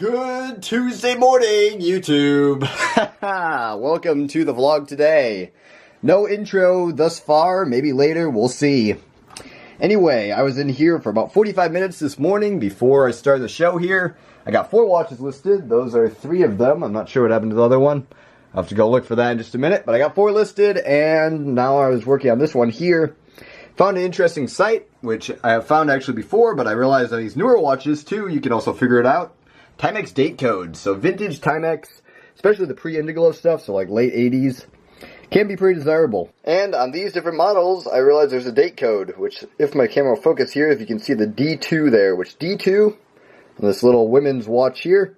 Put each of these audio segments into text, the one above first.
Good Tuesday morning, YouTube. Welcome to the vlog today. No intro thus far, maybe later, we'll see. Anyway, I was in here for about 45 minutes this morning before I started the show here. I got 4 watches listed. Those are 3 of them. I'm not sure what happened to the other one. I'll have to go look for that in just a minute. But I got 4 listed, and now I was working on this one here. Found an interesting site, which I have found actually before, but I realized on these newer watches too, you can also figure it out. Timex date codes. So vintage Timex, especially the pre-Indiglo stuff, so like late 80s, can be pretty desirable. And on these different models, I realized there's a date code, which if my camera will focus here, if you can see the D2 there, which D2, on this little women's watch here,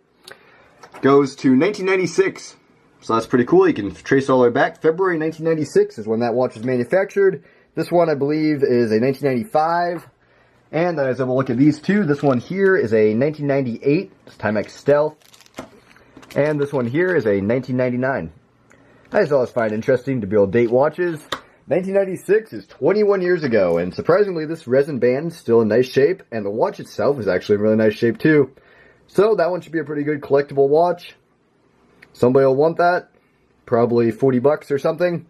goes to 1996. So that's pretty cool. You can trace all the way back. February 1996 is when that watch was manufactured. This one, I believe, is a 1995. And then as I will look at these two, this one here is a 1998, it's Timex Stealth. And this one here is a 1999. I just always find it interesting to be able to date watches. 1996 is 21 years ago, and surprisingly this resin band is still in nice shape, and the watch itself is actually in really nice shape too. So that one should be a pretty good collectible watch. Somebody will want that, probably 40 bucks or something.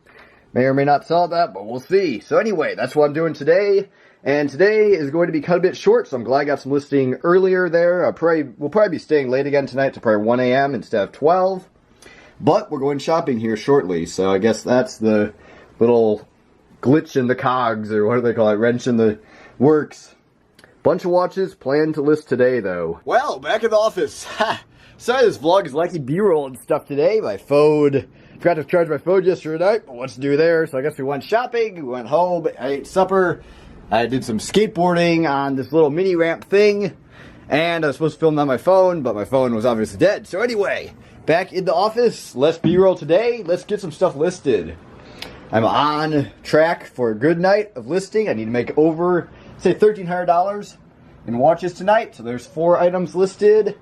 May or may not sell that, but we'll see. So anyway, that's what I'm doing today. And today is going to be cut a bit short, so I'm glad I got some listing earlier there. We'll probably be staying late again tonight to probably 1 a.m. instead of 12. But we're going shopping here shortly, so I guess that's the little glitch in the cogs, or what do they call it, wrench in the works. Bunch of watches planned to list today, though. Well, back in the office. Sorry this vlog is lacking B-roll and stuff today. My phone, forgot to charge my phone yesterday night, but what's to do there? So I guess we went shopping, we went home, I ate supper. I did some skateboarding on this little mini ramp thing, and I was supposed to film on my phone, but my phone was obviously dead. So anyway, back in the office, less B-roll today. Let's get some stuff listed. I'm on track for a good night of listing. I need to make over, say, $1,300 in watches tonight. So there's 4 items listed.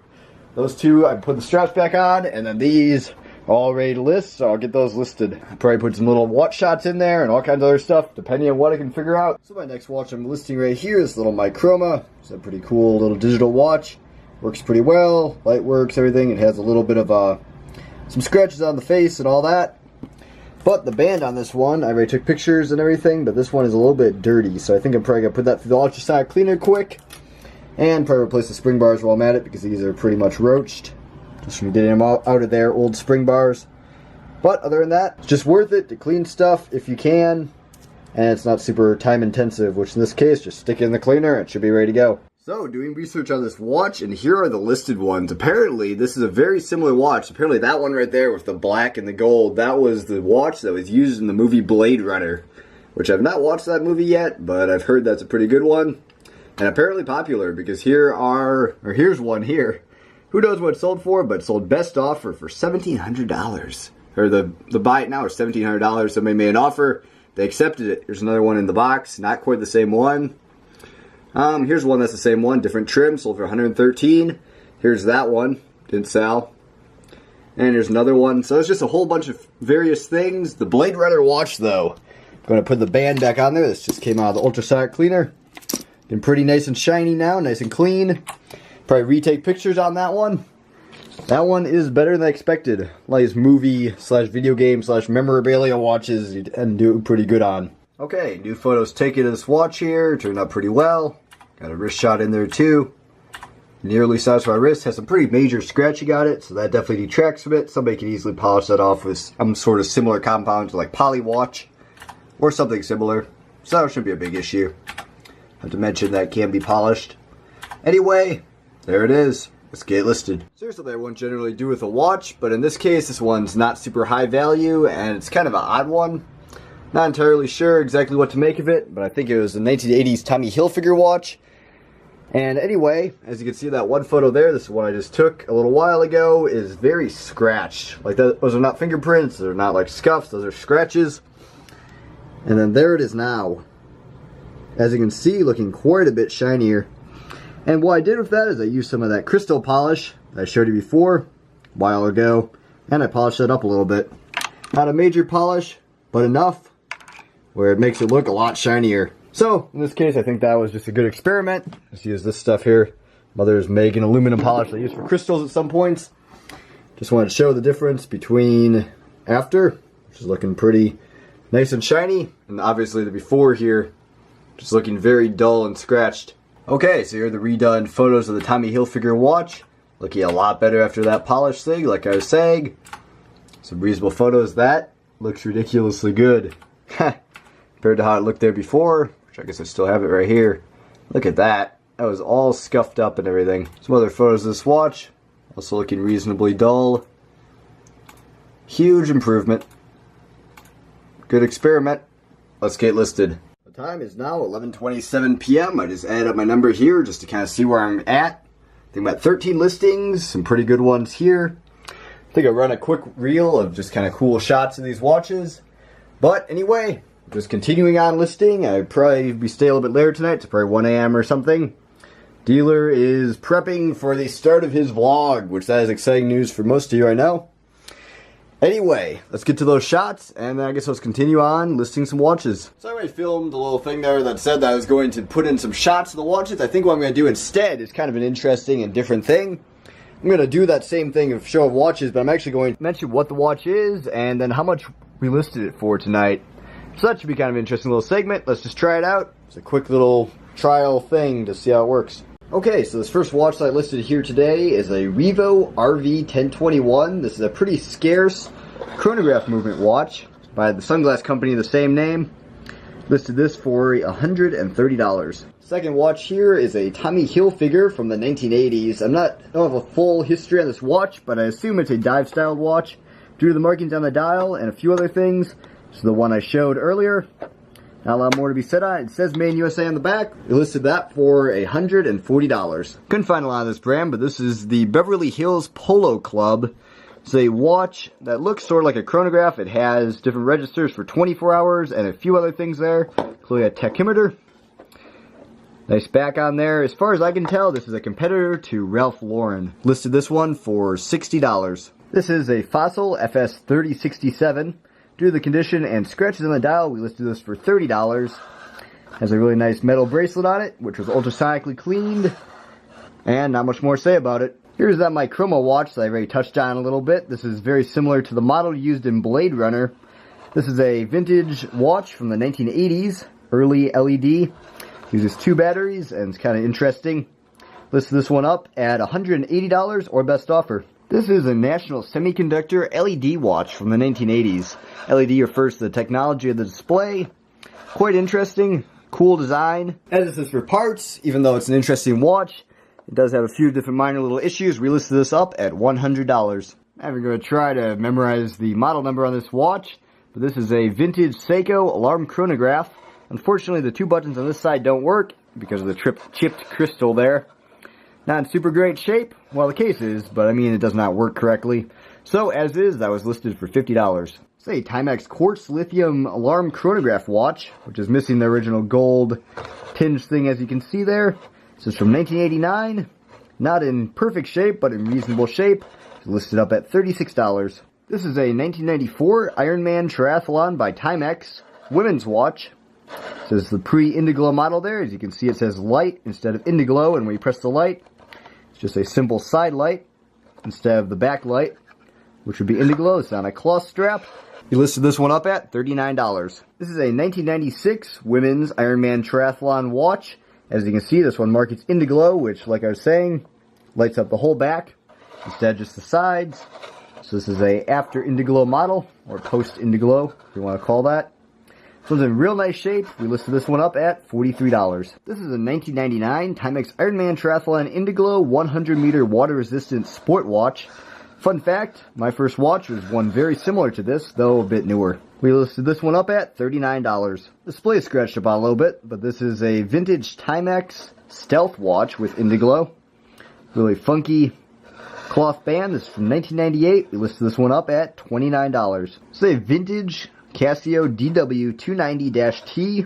Those 2, I put the straps back on, and then these are all ready to list, so I'll get those listed. I'll probably put some little watch shots in there and all kinds of other stuff, depending on what I can figure out. So my next watch I'm listing right here is little Microma. It's a pretty cool little digital watch. Works pretty well, light works, everything. It has a little bit of some scratches on the face and all that. But the band on this one, I already took pictures and everything, but this one is a little bit dirty, so I think I'm probably going to put that through the ultrasonic cleaner quick. And probably replace the spring bars while I'm at it, because these are pretty much roached. Just from getting them out of there, old spring bars. But other than that, it's just worth it to clean stuff if you can. And it's not super time intensive, which in this case, just stick it in the cleaner and it should be ready to go. So, doing research on this watch, and here are the listed ones. Apparently, this is a very similar watch. Apparently, that one right there with the black and the gold, that was the watch that was used in the movie Blade Runner. Which I've not watched that movie yet, but I've heard that's a pretty good one. And apparently popular, because here's one here. Who knows what it sold for, but it sold best offer for $1,700. Or the buy it now is $1,700. Somebody made an offer. They accepted it. Here's another one in the box. Not quite the same one. Here's one that's the same one. Different trim. Sold for $113. Here's that one. Didn't sell. And here's another one. So it's just a whole bunch of various things. The Blade Runner watch, though. I'm going to put the band back on there. This just came out of the ultrasonic cleaner. Been pretty nice and shiny now. Nice and clean. Probably retake pictures on that one. That one is better than I expected. Like these movie slash video game slash memorabilia watches and do pretty good on. Okay, new photos taken of this watch here. Turned out pretty well. Got a wrist shot in there too. Nearly sized for my wrist. Has some pretty major scratching on it, so that definitely detracts from it. Somebody could easily polish that off with some sort of similar compound to like Poly Watch or something similar. So that shouldn't be a big issue. Not to mention that can be polished. Anyway, there it is. Let's get it listed. So here's something I wouldn't generally do with a watch, but in this case, this one's not super high value, and it's kind of an odd one. Not entirely sure exactly what to make of it, but I think it was a 1980s Tommy Hilfiger watch. And anyway, as you can see that one photo there, this is one I just took a little while ago, is very scratched. Like those are not fingerprints, they're not like scuffs, those are scratches. And then there it is now. As you can see, looking quite a bit shinier. And what I did with that is I used some of that crystal polish that I showed you before a while ago, and I polished it up a little bit. Not a major polish, but enough where it makes it look a lot shinier. So, in this case, I think that was just a good experiment. Just use this stuff here Mother's make an aluminum polish I use for crystals at some points. Just wanted to show the difference between after, which is looking pretty nice and shiny, and obviously the before here, just looking very dull and scratched. Okay, so here are the redone photos of the Tommy Hilfiger watch. Looking a lot better after that polish thing, like I was saying. Some reasonable photos. That looks ridiculously good. Compared to how it looked there before, which I guess I still have it right here. Look at that. That was all scuffed up and everything. Some other photos of this watch. Also looking reasonably dull. Huge improvement. Good experiment. Let's get listed. The time is now 11:27 p.m. I just added up my number here just to kind of see where I'm at. I think about 13 listings, some pretty good ones here. I think I'll run a quick reel of just kind of cool shots of these watches. But anyway, just continuing on listing. I'd probably be stay a little bit later tonight. It's probably 1 a.m. or something. Dealer is prepping for the start of his vlog, which that is exciting news for most of you, I know. Anyway, let's get to those shots, and then I guess let's continue on listing some watches. So I already filmed a little thing there that said that I was going to put in some shots of the watches. I think what I'm going to do instead is kind of an interesting and different thing. I'm going to do that same thing of show of watches, but I'm actually going to mention what the watch is, and then how much we listed it for tonight. So that should be kind of an interesting little segment. Let's just try it out. It's a quick little trial thing to see how it works. Okay, so this first watch that I listed here today is a Revo RV 1021. This is a pretty scarce chronograph movement watch by the sunglass company of the same name. Listed this for $130. Second watch here is a Tommy Hilfiger from the 1980s. I don't have a full history on this watch, but I assume it's a dive-styled watch due to the markings on the dial and a few other things. This is the one I showed earlier. Not a lot more to be said on it. It says Made in USA on the back. We listed that for $140. Couldn't find a lot of this brand, but this is the Beverly Hills Polo Club. It's a watch that looks sort of like a chronograph. It has different registers for 24 hours and a few other things there, including a tachometer. Nice back on there. As far as I can tell, this is a competitor to Ralph Lauren. Listed this one for $60. This is a Fossil FS 3067. Due to the condition and scratches on the dial, we listed this for $30. Has a really nice metal bracelet on it, which was ultrasonically cleaned. And not much more to say about it. Here's that my Chromo watch that I already touched on a little bit. This is very similar to the model used in Blade Runner. This is a vintage watch from the 1980s, early LED. Uses 2 batteries and it's kind of interesting. Listed this one up at $180 or best offer. This is a National Semiconductor LED watch from the 1980s. LED refers to the technology of the display. Quite interesting, cool design. As this is for parts, even though it's an interesting watch, it does have a few different minor little issues. We listed this up at $100. I'm going to try to memorize the model number on this watch, but this is a vintage Seiko alarm chronograph. Unfortunately, the 2 buttons on this side don't work because of the chipped crystal there. Not in super great shape. Well, the case is, but I mean it does not work correctly. So, as is, that was listed for $50. It's a Timex Quartz Lithium Alarm Chronograph watch, which is missing the original gold tinge thing as you can see there. This is from 1989. Not in perfect shape, but in reasonable shape. It's listed up at $36. This is a 1994 Ironman Triathlon by Timex women's watch. It says the pre-Indiglo model there. As you can see, it says light instead of Indiglo, and when you press the light, it's just a simple side light instead of the back light, which would be Indiglo. It's on a cloth strap. He listed this one up at $39. This is a 1996 women's Ironman Triathlon watch. As you can see, this one markets Indiglo, which, like I was saying, lights up the whole back instead of just the sides. So this is a after Indiglo model, or post Indiglo, if you want to call that. This one's in real nice shape. We listed this one up at $43. This is a 1999 Timex Ironman Triathlon Indiglo 100-meter water-resistant sport watch. Fun fact, my first watch was one very similar to this, though a bit newer. We listed this one up at $39. Display is scratched up on a little bit, but this is a vintage Timex Stealth watch with Indiglo. Really funky cloth band. This is from 1998. We listed this one up at $29. It's a vintage Casio DW290-T,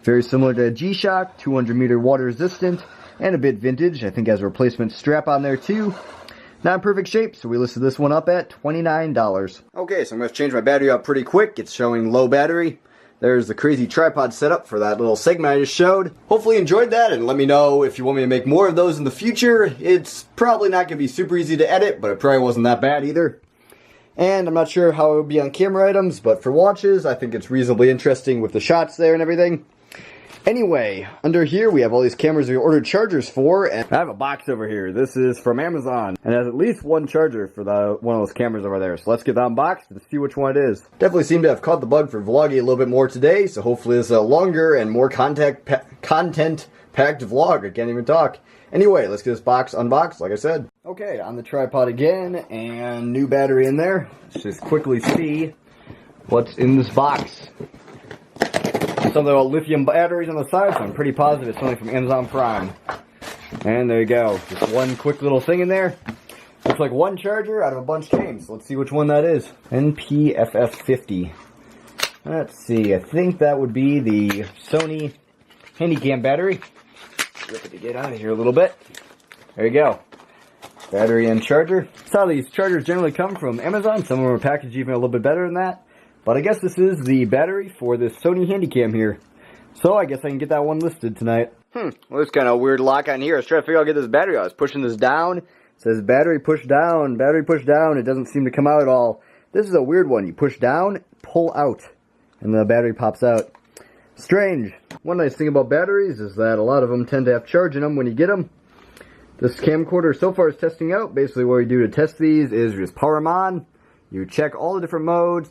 very similar to a G-Shock, 200-meter water resistant, and a bit vintage. I think has a replacement strap on there too. Not in perfect shape, so we listed this one up at $29. Okay, so I'm going to change my battery up pretty quick. It's showing low battery. there's the crazy tripod setup for that little segment I just showed. Hopefully you enjoyed that, and let me know if you want me to make more of those in the future. It's probably not going to be super easy to edit, but it probably wasn't that bad either. And I'm not sure how it would be on camera items, but for watches, I think it's reasonably interesting with the shots there and everything. Anyway, under here we have all these cameras we ordered chargers for, and I have a box over here. This is from Amazon, and has at least one charger for one of those cameras over there. So let's get that unboxed and see which one it is. Definitely seem to have caught the bug for vlogging a little bit more today, so hopefully this is a longer and more content-packed vlog. I can't even talk. Anyway, let's get this box unboxed, like I said. Okay, on the tripod again, and new battery in there. Let's just quickly see what's in this box. Some little lithium batteries on the side, so I'm pretty positive it's something from Amazon Prime. And there you go. Just one quick little thing in there. Looks like one charger out of a bunch came, so let's see which one that is. NPFF50. Let's see, I think that would be the Sony Handycam battery. Rip it to get out of here a little bit. There you go. Battery and charger. That's how these chargers generally come from Amazon. Some of them are packaged even a little bit better than that. But I guess this is the battery for this Sony Handycam here. So I guess I can get that one listed tonight. Well, there's kind of a weird lock on here. I was trying to figure out how to get this battery out. I was pushing this down. It says battery push down, battery push down. It doesn't seem to come out at all. This is a weird one. You push down, pull out, and the battery pops out. Strange. One nice thing about batteries is that a lot of them tend to have charge in them when you get them. This camcorder so far is testing out. Basically what we do to test these is you just power them on. You check all the different modes,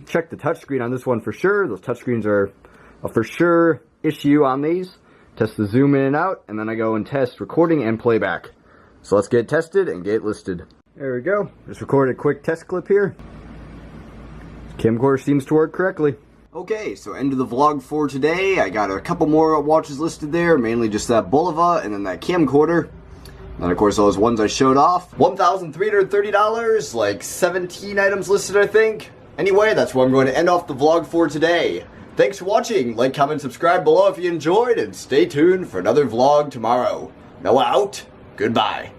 check the touchscreen on this one for sure. Those touchscreens are a for sure issue on these. Test the zoom in and out, and then I go and test recording and playback. So let's get it tested and get it listed. There we go. Just recorded a quick test clip here. Camcorder seems to work correctly. Okay, so end of the vlog for today. I got a couple more watches listed there, mainly just that Bulova and then that camcorder. And of course those ones I showed off. $1,330, like 17 items listed I think. Anyway, that's where I'm going to end off the vlog for today. Thanks for watching. Like, comment, subscribe below if you enjoyed, and stay tuned for another vlog tomorrow. Noah out. Goodbye.